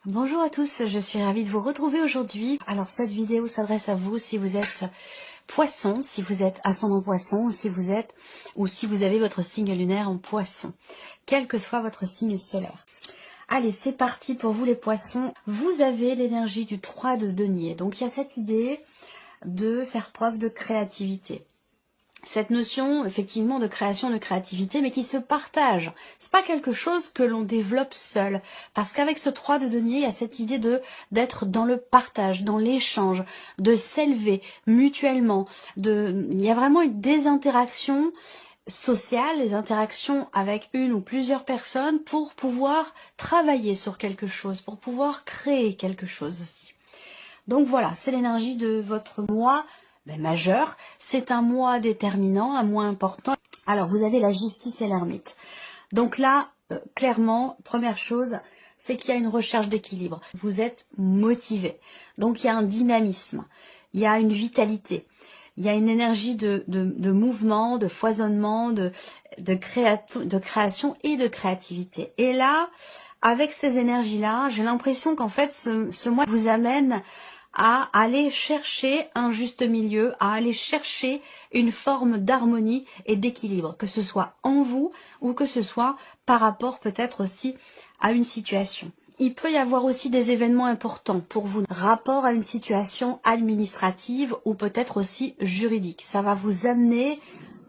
Bonjour à tous, je suis ravie de vous retrouver aujourd'hui. Alors cette vidéo s'adresse à vous si vous êtes poisson, si vous êtes ascendant poisson, ou si vous avez votre signe lunaire en poisson, quel que soit votre signe solaire. Allez, c'est parti pour vous les poissons. Vous avez l'énergie du 3 de denier, donc il y a cette idée de faire preuve de créativité. Cette notion, effectivement, de création, de créativité, mais qui se partage. C'est pas quelque chose que l'on développe seul. Parce qu'avec ce 3 de denier, il y a cette idée d'être dans le partage, dans l'échange, de s'élever mutuellement. Il y a vraiment des interactions sociales, des interactions avec une ou plusieurs personnes pour pouvoir travailler sur quelque chose, pour pouvoir créer quelque chose aussi. Donc voilà, c'est l'énergie de votre mois majeur. C'est un mois déterminant, un mois important. Alors, vous avez la justice et l'ermite. Donc là, clairement, première chose, c'est qu'il y a une recherche d'équilibre. Vous êtes motivé. Donc, il y a un dynamisme. Il y a une vitalité. Il y a une énergie de mouvement, de foisonnement, de création et de créativité. Et là, avec ces énergies-là, j'ai l'impression qu'en fait, ce mois vous amène à aller chercher un juste milieu, à aller chercher une forme d'harmonie et d'équilibre, que ce soit en vous ou que ce soit par rapport peut-être aussi à une situation. Il peut y avoir aussi des événements importants pour vous, rapport à une situation administrative ou peut-être aussi juridique. Ça va vous amener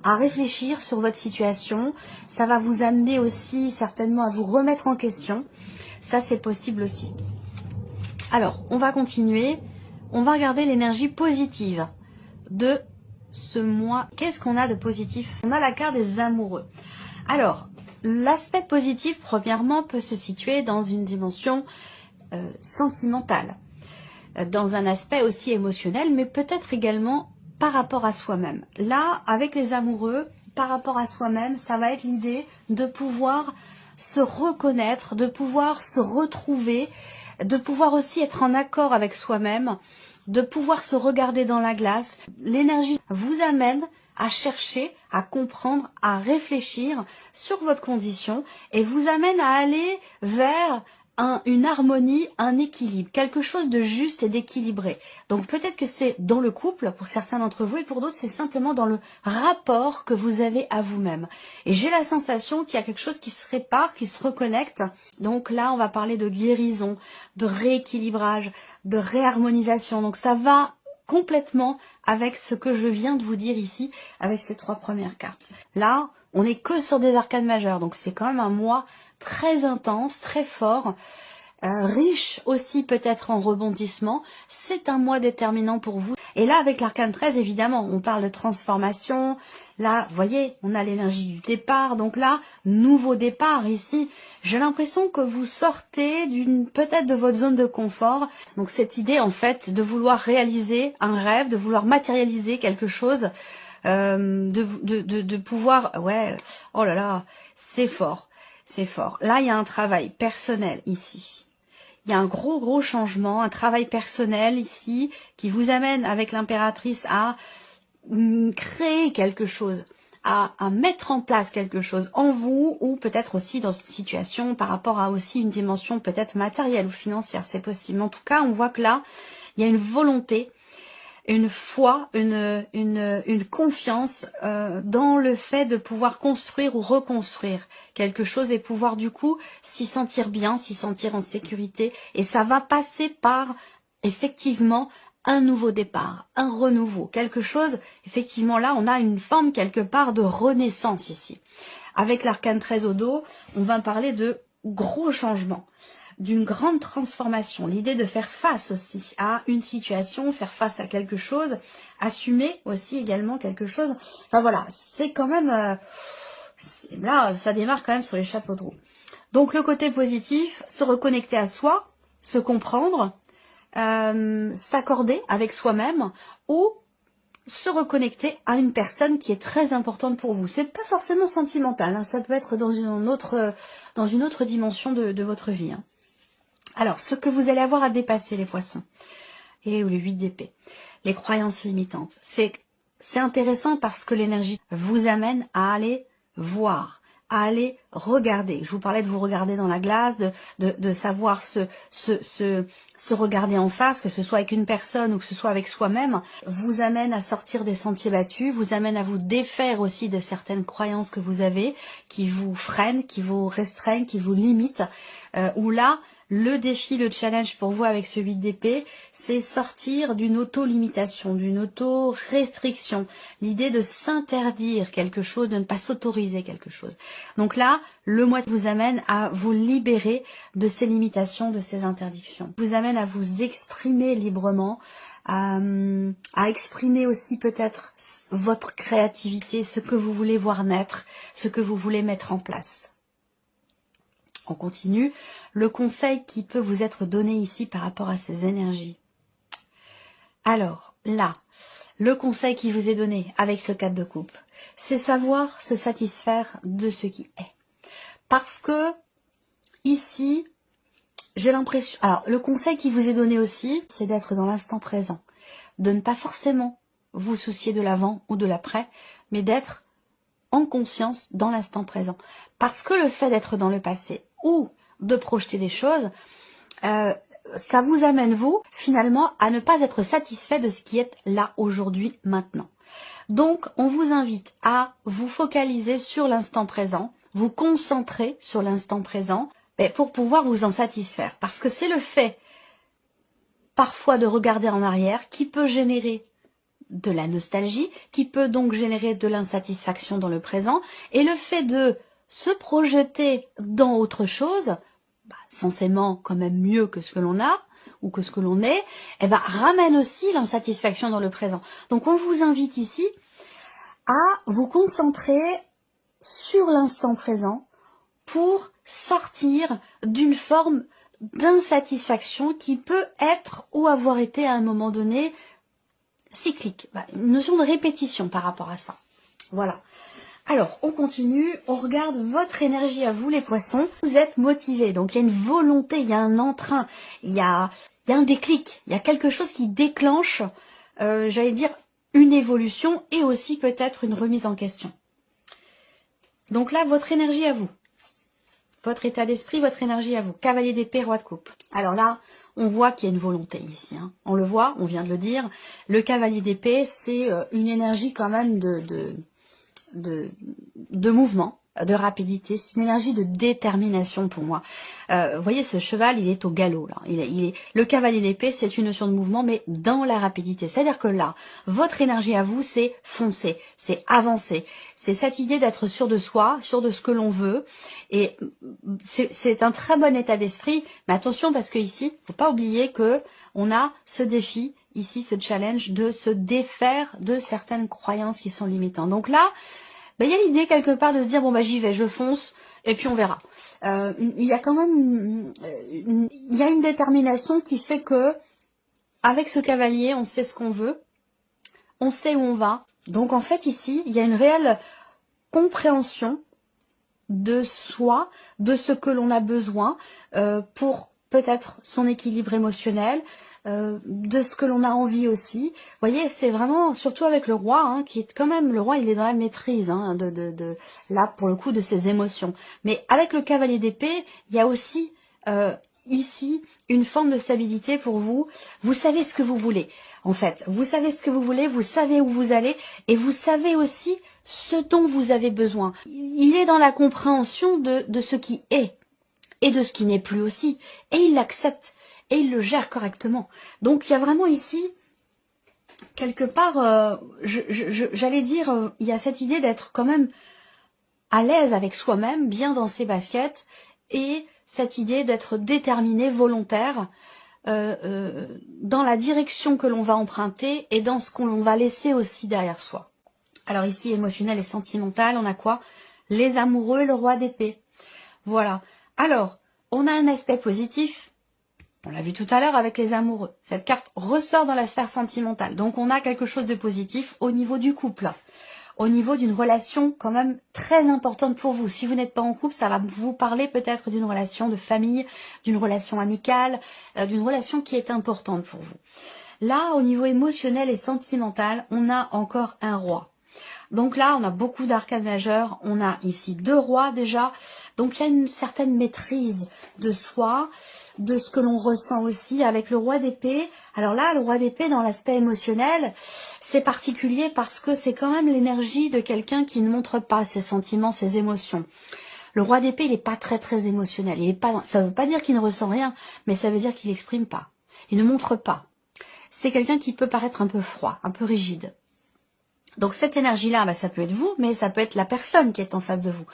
à réfléchir sur votre situation, ça va vous amener aussi certainement à vous remettre en question. Ça, c'est possible aussi. Alors, on va continuer. On va regarder l'énergie positive de ce mois. Qu'est-ce qu'on a de positif? On a la carte des amoureux. Alors, l'aspect positif, premièrement, peut se situer dans une dimension sentimentale, dans un aspect aussi émotionnel, mais peut-être également par rapport à soi-même. Là, avec les amoureux, par rapport à soi-même, ça va être l'idée de pouvoir se reconnaître, de pouvoir se retrouver, de pouvoir aussi être en accord avec soi-même, de pouvoir se regarder dans la glace. L'énergie vous amène à chercher, à comprendre, à réfléchir sur votre condition et vous amène à aller vers une harmonie, un équilibre, quelque chose de juste et d'équilibré. Donc peut-être que c'est dans le couple pour certains d'entre vous et pour d'autres c'est simplement dans le rapport que vous avez à vous-même. Et j'ai la sensation qu'il y a quelque chose qui se répare, qui se reconnecte. Donc là on va parler de guérison, de rééquilibrage, de réharmonisation. Donc ça va complètement avec ce que je viens de vous dire ici, avec ces 3 premières cartes. Là, on n'est que sur des arcanes majeures, donc c'est quand même un mois très intense, très fort, riche aussi peut-être en rebondissement. C'est un mois déterminant pour vous. Et là, avec l'arcane 13, évidemment, on parle de transformation. Là, vous voyez, on a l'énergie du départ. Donc là, nouveau départ ici. J'ai l'impression que vous sortez peut-être de votre zone de confort. Donc cette idée, en fait, de vouloir réaliser un rêve, de vouloir matérialiser quelque chose, de pouvoir... Ouais, oh là là, c'est fort. C'est fort. Là, il y a un travail personnel ici. Il y a un gros changement, un travail personnel ici qui vous amène avec l'impératrice à créer quelque chose, à mettre en place quelque chose en vous ou peut-être aussi dans une situation par rapport à aussi une dimension peut-être matérielle ou financière. C'est possible. En tout cas, on voit que là, il y a une volonté, une foi, une confiance dans le fait de pouvoir construire ou reconstruire quelque chose et pouvoir du coup s'y sentir bien, s'y sentir en sécurité. Et ça va passer par effectivement un nouveau départ, un renouveau, quelque chose. Effectivement là, on a une forme quelque part de renaissance ici. Avec l'arcane 13 au dos, on va parler de gros changements, d'une grande transformation, l'idée de faire face aussi à une situation, faire face à quelque chose, assumer aussi également quelque chose. Enfin voilà, c'est quand même, là ça démarre quand même sur les chapeaux de roue. Donc le côté positif, se reconnecter à soi, se comprendre, s'accorder avec soi-même ou se reconnecter à une personne qui est très importante pour vous. C'est pas forcément sentimental, hein, ça peut être dans une autre dimension de votre vie. Hein. Alors, ce que vous allez avoir à dépasser, les poissons, et le 8 d'épée, les croyances limitantes, c'est intéressant parce que l'énergie vous amène à aller voir, à aller regarder. Je vous parlais de vous regarder dans la glace, de savoir se regarder en face, que ce soit avec une personne ou que ce soit avec soi-même, vous amène à sortir des sentiers battus, vous amène à vous défaire aussi de certaines croyances que vous avez, qui vous freinent, qui vous restreignent, qui vous limitent, où là, le défi, le challenge pour vous avec ce 8 d'épée, c'est sortir d'une auto-limitation, d'une auto-restriction. L'idée de s'interdire quelque chose, de ne pas s'autoriser quelque chose. Donc là, le mois vous amène à vous libérer de ces limitations, de ces interdictions. Vous amène à vous exprimer librement, à exprimer aussi peut-être votre créativité, ce que vous voulez voir naître, ce que vous voulez mettre en place. On continue. Le conseil qui peut vous être donné ici par rapport à ces énergies. Alors, là, le conseil qui vous est donné avec ce 4 de coupe, c'est savoir se satisfaire de ce qui est. Parce que, ici, j'ai l'impression... Alors, le conseil qui vous est donné aussi, c'est d'être dans l'instant présent. De ne pas forcément vous soucier de l'avant ou de l'après, mais d'être en conscience dans l'instant présent. Parce que le fait d'être dans le passé ou de projeter des choses, ça vous amène, vous, finalement, à ne pas être satisfait de ce qui est là, aujourd'hui, maintenant. Donc, on vous invite à vous focaliser sur l'instant présent, vous concentrer sur l'instant présent, pour pouvoir vous en satisfaire. Parce que c'est le fait, parfois, de regarder en arrière qui peut générer de la nostalgie, qui peut donc générer de l'insatisfaction dans le présent, et le fait de se projeter dans autre chose, censément quand même mieux que ce que l'on a, ou que ce que l'on est, ramène aussi l'insatisfaction dans le présent. Donc on vous invite ici à vous concentrer sur l'instant présent pour sortir d'une forme d'insatisfaction qui peut être ou avoir été à un moment donné cyclique, une notion de répétition par rapport à ça. Voilà. Alors, on continue, on regarde votre énergie à vous les poissons. Vous êtes motivés, donc il y a une volonté, il y a un entrain, il y a un déclic, il y a quelque chose qui déclenche, j'allais dire, une évolution et aussi peut-être une remise en question. Donc là, votre énergie à vous, votre état d'esprit, votre énergie à vous, cavalier d'épée, roi de coupe. Alors là, on voit qu'il y a une volonté ici, hein. On le voit, on vient de le dire. Le cavalier d'épée, c'est une énergie quand même de mouvement, de rapidité. C'est une énergie de détermination pour moi. Vous voyez, ce cheval, il est au galop, là. Le cavalier d'épée, c'est une notion de mouvement, mais dans la rapidité. C'est-à-dire que là, votre énergie à vous, c'est foncer, c'est avancer. C'est cette idée d'être sûr de soi, sûr de ce que l'on veut. Et c'est un très bon état d'esprit. Mais attention, parce que ici, faut pas oublier que on a ce défi, ici, ce challenge de se défaire de certaines croyances qui sont limitantes. Donc là, il y a l'idée quelque part de se dire, bon j'y vais, je fonce, et puis on verra. Il y a quand même il y a une détermination qui fait que, avec ce cavalier, on sait ce qu'on veut, on sait où on va. Donc en fait ici, il y a une réelle compréhension de soi, de ce que l'on a besoin pour peut-être son équilibre émotionnel, de ce que l'on a envie aussi. Vous voyez, c'est vraiment, surtout avec le roi, hein, qui est quand même, le roi il est dans la maîtrise, hein, là pour le coup de ses émotions. Mais avec le cavalier d'épée, il y a aussi ici une forme de stabilité pour vous. Vous savez ce que vous voulez, en fait. Vous savez ce que vous voulez, vous savez où vous allez, et vous savez aussi ce dont vous avez besoin. Il est dans la compréhension de ce qui est, et de ce qui n'est plus aussi, et il l'accepte. Et il le gère correctement. Donc il y a vraiment ici, quelque part, j'allais dire, il y a cette idée d'être quand même à l'aise avec soi-même, bien dans ses baskets, et cette idée d'être déterminé, volontaire, dans la direction que l'on va emprunter et dans ce qu'on va laisser aussi derrière soi. Alors ici, émotionnel et sentimental, on a quoi? Les amoureux et le roi d'épée. Voilà. Alors, on a un aspect positif. On l'a vu tout à l'heure avec les amoureux. Cette carte ressort dans la sphère sentimentale. Donc on a quelque chose de positif au niveau du couple. Au niveau d'une relation quand même très importante pour vous. Si vous n'êtes pas en couple, ça va vous parler peut-être d'une relation de famille, d'une relation amicale, d'une relation qui est importante pour vous. Là, au niveau émotionnel et sentimental, on a encore un roi. Donc là, on a beaucoup d'arcades majeures. On a ici 2 rois déjà. Donc il y a une certaine maîtrise de soi, de ce que l'on ressent aussi avec le roi d'épée. Alors là, le roi d'épée dans l'aspect émotionnel, c'est particulier parce que c'est quand même l'énergie de quelqu'un qui ne montre pas ses sentiments, ses émotions. Le roi d'épée, il n'est pas très émotionnel. Il est pas, ça ne veut pas dire qu'il ne ressent rien, mais ça veut dire qu'il n'exprime pas. Il ne montre pas. C'est quelqu'un qui peut paraître un peu froid, un peu rigide. Donc cette énergie-là, bah, ça peut être vous, mais ça peut être la personne qui est en face de vous.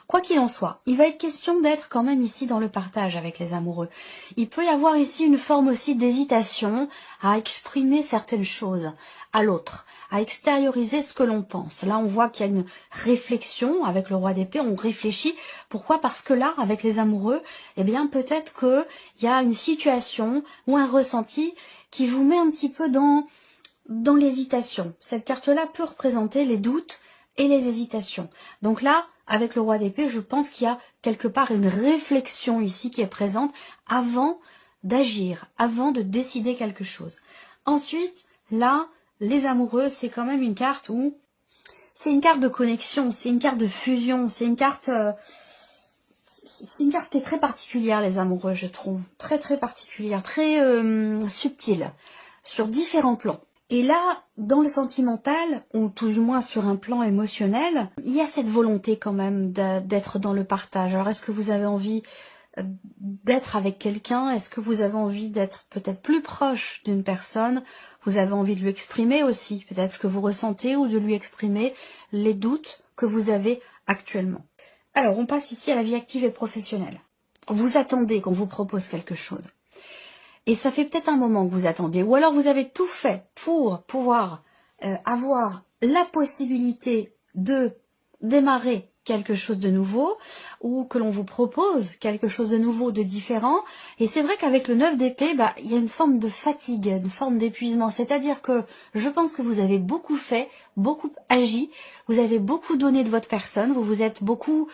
Quoi qu'il en soit, il va être question d'être quand même ici dans le partage avec les amoureux. Il peut y avoir ici une forme aussi d'hésitation à exprimer certaines choses à l'autre, à extérioriser ce que l'on pense. Là, on voit qu'il y a une réflexion avec le roi d'épée, on réfléchit. Pourquoi? Parce que là, avec les amoureux, eh bien peut-être qu'il y a une situation ou un ressenti qui vous met un petit peu dans l'hésitation. Cette carte-là peut représenter les doutes et les hésitations. Donc là, avec le roi d'épée, je pense qu'il y a quelque part une réflexion ici qui est présente avant d'agir, avant de décider quelque chose. Ensuite, là, les amoureux, c'est quand même une carte où c'est une carte de connexion, c'est une carte de fusion, c'est une carte qui est très particulière, les amoureux, je trouve. Très particulière, très subtile, sur différents plans. Et là, dans le sentimental, ou tout du moins sur un plan émotionnel, il y a cette volonté quand même d'être dans le partage. Alors, est-ce que vous avez envie d'être avec quelqu'un? Est-ce que vous avez envie d'être peut-être plus proche d'une personne? Vous avez envie de lui exprimer aussi peut-être ce que vous ressentez ou de lui exprimer les doutes que vous avez actuellement. Alors, on passe ici à la vie active et professionnelle. Vous attendez qu'on vous propose quelque chose. Et ça fait peut-être un moment que vous attendez. Ou alors vous avez tout fait pour pouvoir avoir la possibilité de démarrer quelque chose de nouveau ou que l'on vous propose quelque chose de nouveau, de différent. Et c'est vrai qu'avec le 9 d'épée, bah, il y a une forme de fatigue, une forme d'épuisement. C'est-à-dire que je pense que vous avez beaucoup fait, beaucoup agi, vous avez beaucoup donné de votre personne, vous vous êtes beaucoup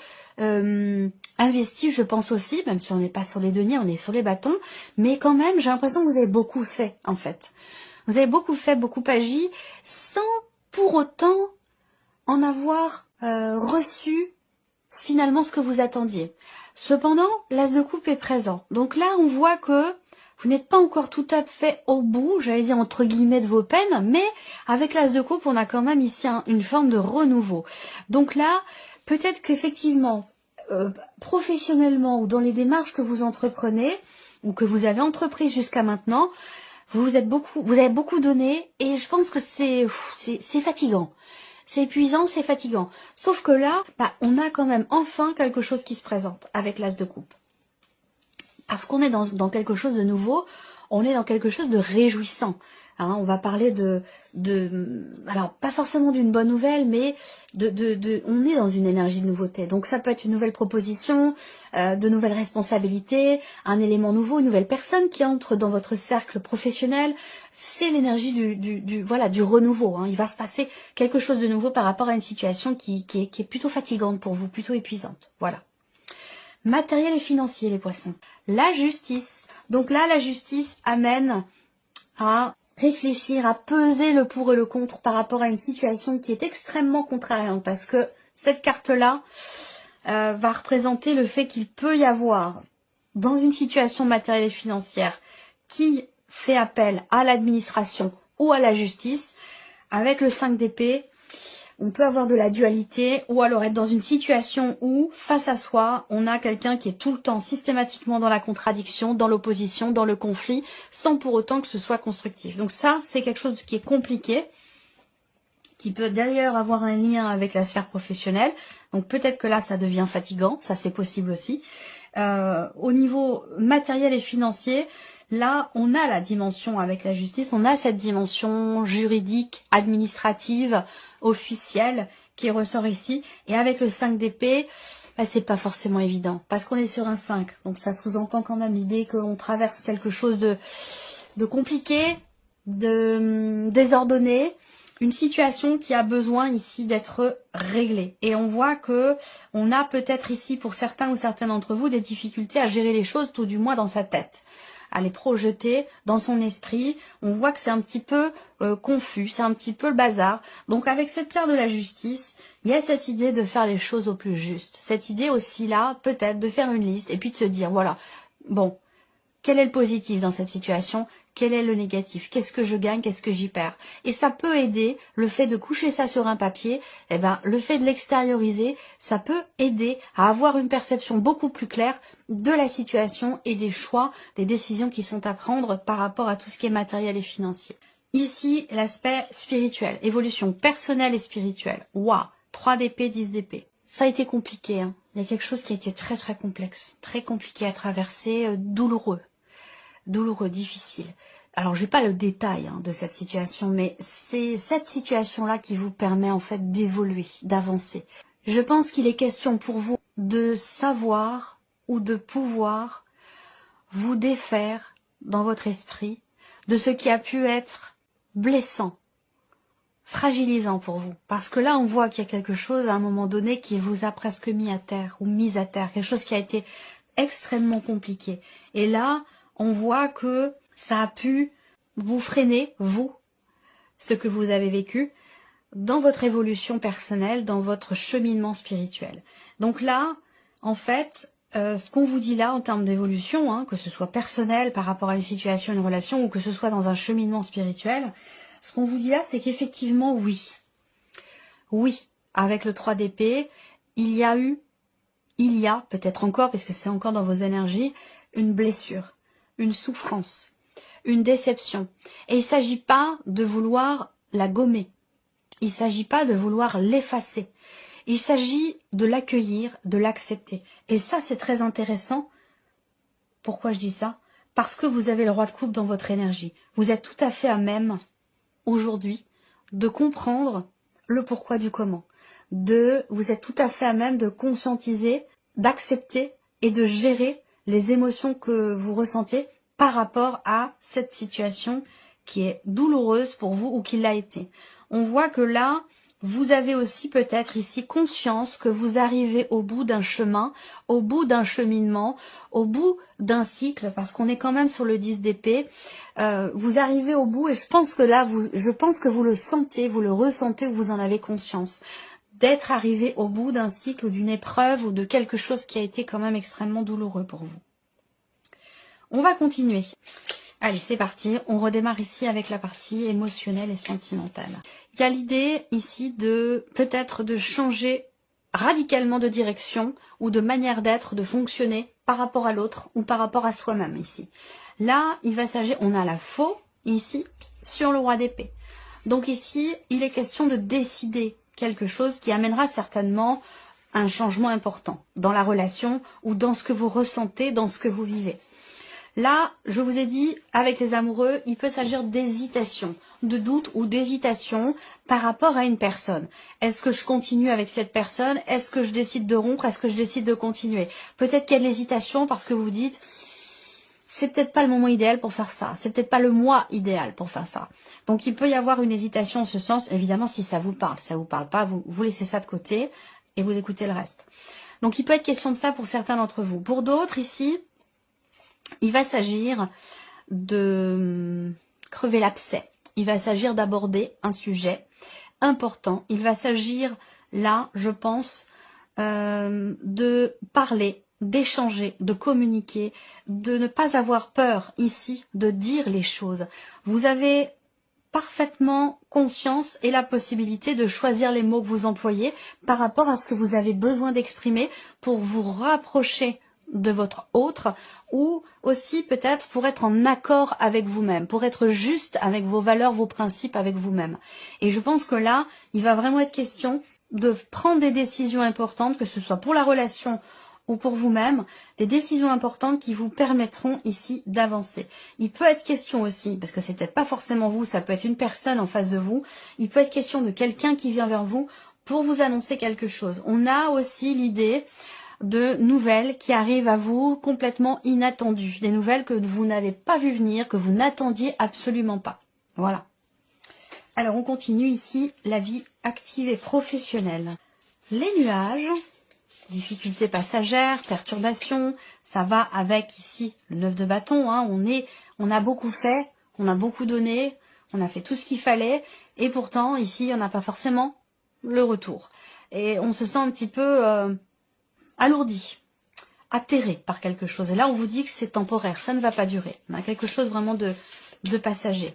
investi, je pense aussi, même si on n'est pas sur les deniers, on est sur les bâtons, mais quand même, j'ai l'impression que vous avez beaucoup fait, en fait. Vous avez beaucoup fait, beaucoup agi, sans pour autant en avoir reçu finalement ce que vous attendiez. Cependant, l'as de coupe est présent. Donc là, on voit que vous n'êtes pas encore tout à fait au bout, j'allais dire entre guillemets, de vos peines, mais avec l'as de coupe, on a quand même ici une forme de renouveau. Donc là, peut-être qu'effectivement, professionnellement ou dans les démarches que vous entreprenez, ou que vous avez entrepris jusqu'à maintenant, vous avez beaucoup donné, et je pense que c'est fatigant. C'est épuisant, c'est fatigant. Sauf que là, bah, on a quand même enfin quelque chose qui se présente avec l'as de coupe. Parce qu'on est dans quelque chose de nouveau, on est dans quelque chose de réjouissant. Hein, on va parler alors pas forcément d'une bonne nouvelle, mais on est dans une énergie de nouveauté. Donc ça peut être une nouvelle proposition, de nouvelles responsabilités, un élément nouveau, une nouvelle personne qui entre dans votre cercle professionnel. C'est l'énergie du renouveau. Hein. Il va se passer quelque chose de nouveau par rapport à une situation qui est plutôt fatigante pour vous, plutôt épuisante. Voilà. Matériel et financier, les poissons. La justice. Donc là, la justice amène à réfléchir, à peser le pour et le contre par rapport à une situation qui est extrêmement contrariante, parce que cette carte-là va représenter le fait qu'il peut y avoir, dans une situation matérielle et financière, qui fait appel à l'administration ou à la justice, avec le 5 d'épée, on peut avoir de la dualité, ou alors être dans une situation où, face à soi, on a quelqu'un qui est tout le temps systématiquement dans la contradiction, dans l'opposition, dans le conflit, sans pour autant que ce soit constructif. Donc ça, c'est quelque chose qui est compliqué, qui peut d'ailleurs avoir un lien avec la sphère professionnelle. Donc peut-être que là, ça devient fatigant, ça c'est possible aussi. Au niveau matériel et financier, là, on a la dimension avec la justice, on a cette dimension juridique, administrative, officielle qui ressort ici. Et avec le 5 d'épée, bah, c'est pas forcément évident parce qu'on est sur un 5. Donc ça sous-entend quand même l'idée qu'on traverse quelque chose de compliqué, de désordonné, une situation qui a besoin ici d'être réglée. Et on voit que on a peut-être ici pour certains ou certaines d'entre vous des difficultés à gérer les choses, tout du moins dans sa tête. à les projeter dans son esprit. On voit que c'est un petit peu confus, c'est un petit peu le bazar. Donc avec cette carte de la justice, il y a cette idée de faire les choses au plus juste. Cette idée aussi là, peut-être, de faire une liste et puis de se dire, voilà, bon, quel est le positif dans cette situation? Quel est le négatif? Qu'est-ce que je gagne? Qu'est-ce que j'y perds? Et ça peut aider, le fait de coucher ça sur un papier, eh ben, le fait de l'extérioriser, ça peut aider à avoir une perception beaucoup plus claire de la situation et des choix, des décisions qui sont à prendre par rapport à tout ce qui est matériel et financier. Ici, l'aspect spirituel, évolution personnelle et spirituelle. Waouh, 3 d'épée, 10 d'épée. Ça a été compliqué, hein. Il y a quelque chose qui a été très très complexe, très compliqué à traverser, douloureux, difficile. Alors, j'ai pas le détail de cette situation, mais c'est cette situation-là qui vous permet en fait d'évoluer, d'avancer. Je pense qu'il est question pour vous de savoir ou de pouvoir vous défaire dans votre esprit de ce qui a pu être blessant, fragilisant pour vous. Parce que là, on voit qu'il y a quelque chose à un moment donné qui vous a presque mis à terre ou mise à terre, quelque chose qui a été extrêmement compliqué. Et là, on voit que ça a pu vous freiner, vous, ce que vous avez vécu, dans votre évolution personnelle, dans votre cheminement spirituel. Donc là, en fait, ce qu'on vous dit là en termes d'évolution, que ce soit personnel par rapport à une situation, une relation, ou que ce soit dans un cheminement spirituel, ce qu'on vous dit là, c'est qu'effectivement, oui, avec le 3 d'épée, il y a, peut-être encore, parce que c'est encore dans vos énergies, une blessure, une souffrance, une déception. Et il ne s'agit pas de vouloir la gommer. Il ne s'agit pas de vouloir l'effacer. Il s'agit de l'accueillir, de l'accepter. Et ça, c'est très intéressant. Pourquoi je dis ça? Parce que vous avez le roi de coupe dans votre énergie. Vous êtes tout à fait à même, aujourd'hui, de comprendre le pourquoi du comment. Vous êtes tout à fait à même de conscientiser, d'accepter et de gérer les émotions que vous ressentez par rapport à cette situation qui est douloureuse pour vous ou qui l'a été. On voit que là, vous avez aussi peut-être ici conscience que vous arrivez au bout d'un chemin, au bout d'un cheminement, au bout d'un cycle, parce qu'on est quand même sur le 10 d'épée. Vous arrivez au bout et je pense que là, je pense que vous le sentez, vous le ressentez, vous en avez conscience. D'être arrivé au bout d'un cycle ou d'une épreuve ou de quelque chose qui a été quand même extrêmement douloureux pour vous. On va continuer. Allez, c'est parti. On redémarre ici avec la partie émotionnelle et sentimentale. Il y a l'idée ici de peut-être de changer radicalement de direction ou de manière d'être, de fonctionner par rapport à l'autre ou par rapport à soi-même ici. Là, il va s'agir, on a la faux ici sur le roi d'épée. Donc ici, il est question de décider quelque chose qui amènera certainement un changement important dans la relation ou dans ce que vous ressentez, dans ce que vous vivez. Là, je vous ai dit, avec les amoureux, il peut s'agir d'hésitation, de doute ou d'hésitation par rapport à une personne. Est-ce que je continue avec cette personne? Est-ce que je décide de rompre? Est-ce que je décide de continuer? Peut-être qu'il y a de l'hésitation parce que vous vous dites, c'est peut-être pas le moment idéal pour faire ça. C'est peut-être pas le mois idéal pour faire ça. Donc, il peut y avoir une hésitation en ce sens, évidemment, si ça vous parle. Si ça vous parle pas, vous laissez ça de côté et vous écoutez le reste. Donc, il peut être question de ça pour certains d'entre vous. Pour d'autres, ici, il va s'agir de crever l'abcès. Il va s'agir d'aborder un sujet important. Il va s'agir, là, je pense, de parler, d'échanger, de communiquer, de ne pas avoir peur ici de dire les choses. Vous avez parfaitement conscience et la possibilité de choisir les mots que vous employez par rapport à ce que vous avez besoin d'exprimer pour vous rapprocher de votre autre ou aussi peut-être pour être en accord avec vous-même, pour être juste avec vos valeurs, vos principes avec vous-même. Et je pense que là, il va vraiment être question de prendre des décisions importantes, que ce soit pour la relation ou pour vous-même, des décisions importantes qui vous permettront ici d'avancer. Il peut être question aussi, parce que c'est peut-être pas forcément vous, ça peut être une personne en face de vous, il peut être question de quelqu'un qui vient vers vous pour vous annoncer quelque chose. On a aussi l'idée de nouvelles qui arrivent à vous complètement inattendues, des nouvelles que vous n'avez pas vu venir, que vous n'attendiez absolument pas. Voilà. Alors on continue ici la vie active et professionnelle. Les nuages, difficultés passagères, perturbations. Ça va avec ici le 9 de bâton. Hein. On a beaucoup fait, on a beaucoup donné, on a fait tout ce qu'il fallait. Et pourtant, ici, on n'a pas forcément le retour. Et on se sent un petit peu alourdi, atterré par quelque chose. Et là, on vous dit que c'est temporaire, ça ne va pas durer. On a quelque chose vraiment de passager.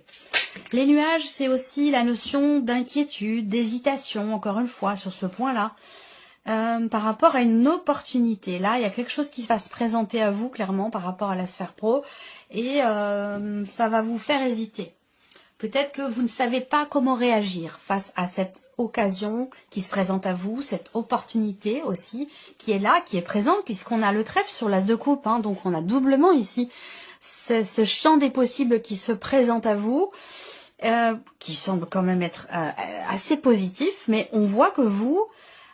Les nuages, c'est aussi la notion d'inquiétude, d'hésitation, encore une fois, sur ce point-là, par rapport à une opportunité. Là, il y a quelque chose qui va se présenter à vous, clairement, par rapport à la sphère pro, et ça va vous faire hésiter. Peut-être que vous ne savez pas comment réagir face à cette occasion qui se présente à vous, cette opportunité aussi, qui est là, qui est présente, puisqu'on a le trèfle sur l'as de coupe, hein, donc on a doublement ici ce champ des possibles qui se présente à vous, qui semble quand même être assez positif, mais on voit que vous,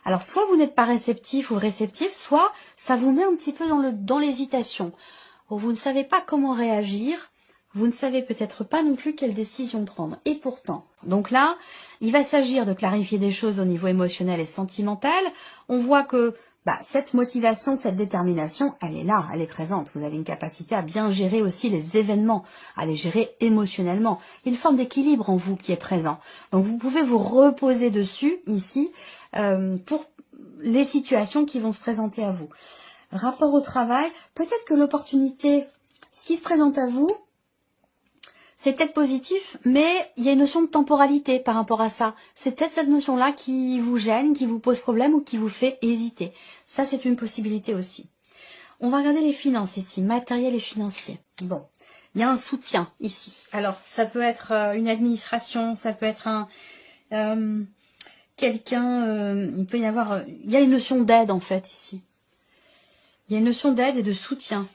alors soit vous n'êtes pas réceptif ou réceptif, soit ça vous met un petit peu dans l'hésitation. Vous ne savez pas comment réagir, vous ne savez peut-être pas non plus quelle décision prendre. Et pourtant, donc là, il va s'agir de clarifier des choses au niveau émotionnel et sentimental. On voit que cette motivation, cette détermination, elle est là, elle est présente. Vous avez une capacité à bien gérer aussi les événements, à les gérer émotionnellement. Il y a une forme d'équilibre en vous qui est présent. Donc vous pouvez vous reposer dessus, ici, pour les situations qui vont se présenter à vous. Rapport au travail, peut-être que l'opportunité, ce qui se présente à vous, c'est peut-être positif, mais il y a une notion de temporalité par rapport à ça. C'est peut-être cette notion-là qui vous gêne, qui vous pose problème ou qui vous fait hésiter. Ça, c'est une possibilité aussi. On va regarder les finances ici, matériel et financier. Bon, il y a un soutien ici. Alors, ça peut être une administration, ça peut être quelqu'un, il peut y avoir... il y a une notion d'aide en fait ici. Il y a une notion d'aide et de soutien.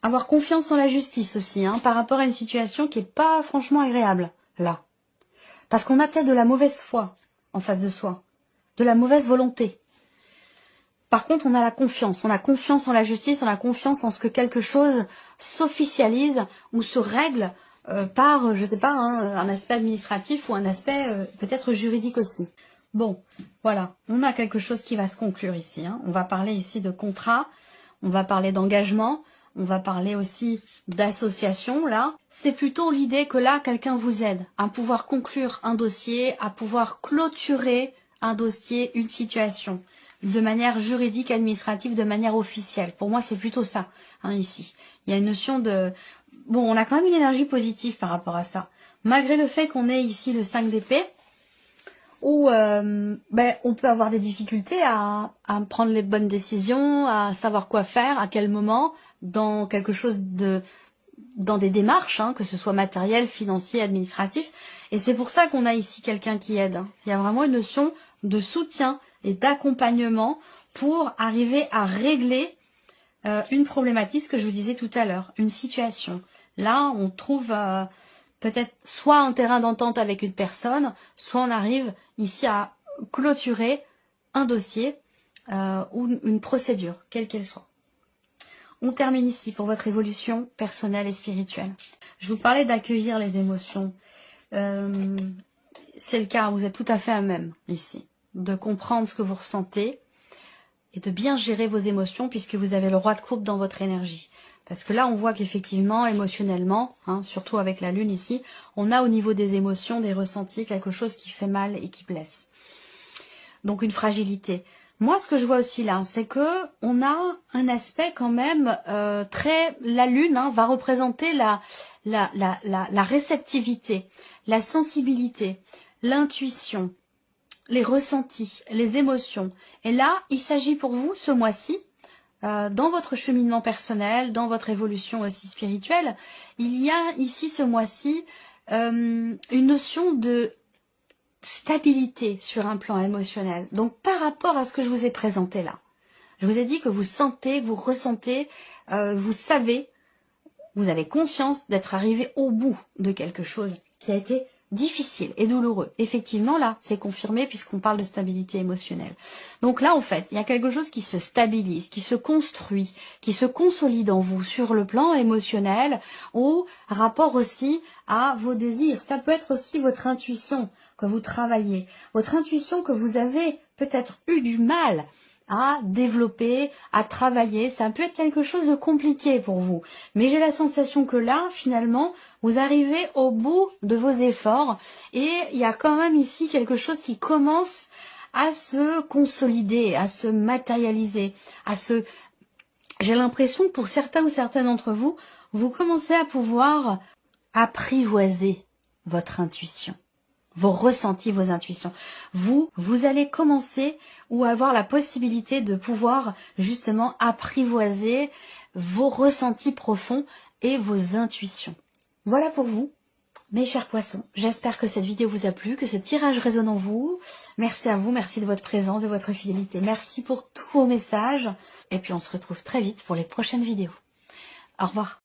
Avoir confiance en la justice aussi, hein, par rapport à une situation qui n'est pas franchement agréable, là. Parce qu'on a peut-être de la mauvaise foi en face de soi, de la mauvaise volonté. Par contre, on a confiance en la justice, on a confiance en ce que quelque chose s'officialise ou se règle par, je sais pas, hein, un aspect administratif ou un aspect peut-être juridique aussi. Bon, voilà, on a quelque chose qui va se conclure ici. Hein. On va parler ici de contrat, on va parler d'engagement, on va parler aussi d'association, là. C'est plutôt l'idée que là, quelqu'un vous aide à pouvoir conclure un dossier, à pouvoir clôturer un dossier, une situation, de manière juridique, administrative, de manière officielle. Pour moi, c'est plutôt ça, hein, ici. Il y a une notion de... Bon, on a quand même une énergie positive par rapport à ça. Malgré le fait qu'on ait ici le 5 d'épée, où on peut avoir des difficultés à prendre les bonnes décisions, à savoir quoi faire, à quel moment, dans quelque chose dans des démarches, hein, que ce soit matériel, financier, administratif. Et c'est pour ça qu'on a ici quelqu'un qui aide. Hein. Il y a vraiment une notion de soutien et d'accompagnement pour arriver à régler une problématique, ce que je vous disais tout à l'heure, une situation. Là, on trouve peut-être soit un terrain d'entente avec une personne, soit on arrive ici à clôturer un dossier ou une procédure, quelle qu'elle soit. On termine ici pour votre évolution personnelle et spirituelle. Je vous parlais d'accueillir les émotions. C'est le cas, vous êtes tout à fait à même ici, de comprendre ce que vous ressentez et de bien gérer vos émotions puisque vous avez le roi de coupe dans votre énergie. Parce que là, on voit qu'effectivement, émotionnellement, hein, surtout avec la lune ici, on a au niveau des émotions, des ressentis, quelque chose qui fait mal et qui blesse. Donc une fragilité. Moi, ce que je vois aussi là, c'est que on a un aspect quand même très... La lune va représenter la réceptivité, la sensibilité, l'intuition, les ressentis, les émotions. Et là, il s'agit pour vous, ce mois-ci, dans votre cheminement personnel, dans votre évolution aussi spirituelle, il y a ici ce mois-ci une notion de stabilité sur un plan émotionnel. Donc par rapport à ce que je vous ai présenté là, je vous ai dit que vous sentez, que vous ressentez, vous savez, vous avez conscience d'être arrivé au bout de quelque chose qui a été difficile et douloureux. Effectivement, là, c'est confirmé puisqu'on parle de stabilité émotionnelle. Donc là, en fait, il y a quelque chose qui se stabilise, qui se construit, qui se consolide en vous sur le plan émotionnel ou rapport aussi à vos désirs. Ça peut être aussi votre intuition que vous travaillez, votre intuition que vous avez peut-être eu du mal à développer, à travailler. Ça peut être quelque chose de compliqué pour vous. Mais j'ai la sensation que là, finalement, vous arrivez au bout de vos efforts et il y a quand même ici quelque chose qui commence à se consolider, à se matérialiser, J'ai l'impression que pour certains ou certaines d'entre vous, vous commencez à pouvoir apprivoiser votre intuition. Vos ressentis, vos intuitions. Vous allez commencer ou avoir la possibilité de pouvoir justement apprivoiser vos ressentis profonds et vos intuitions. Voilà pour vous, mes chers poissons. J'espère que cette vidéo vous a plu, que ce tirage résonne en vous. Merci à vous, merci de votre présence, de votre fidélité. Merci pour tous vos messages. Et puis on se retrouve très vite pour les prochaines vidéos. Au revoir.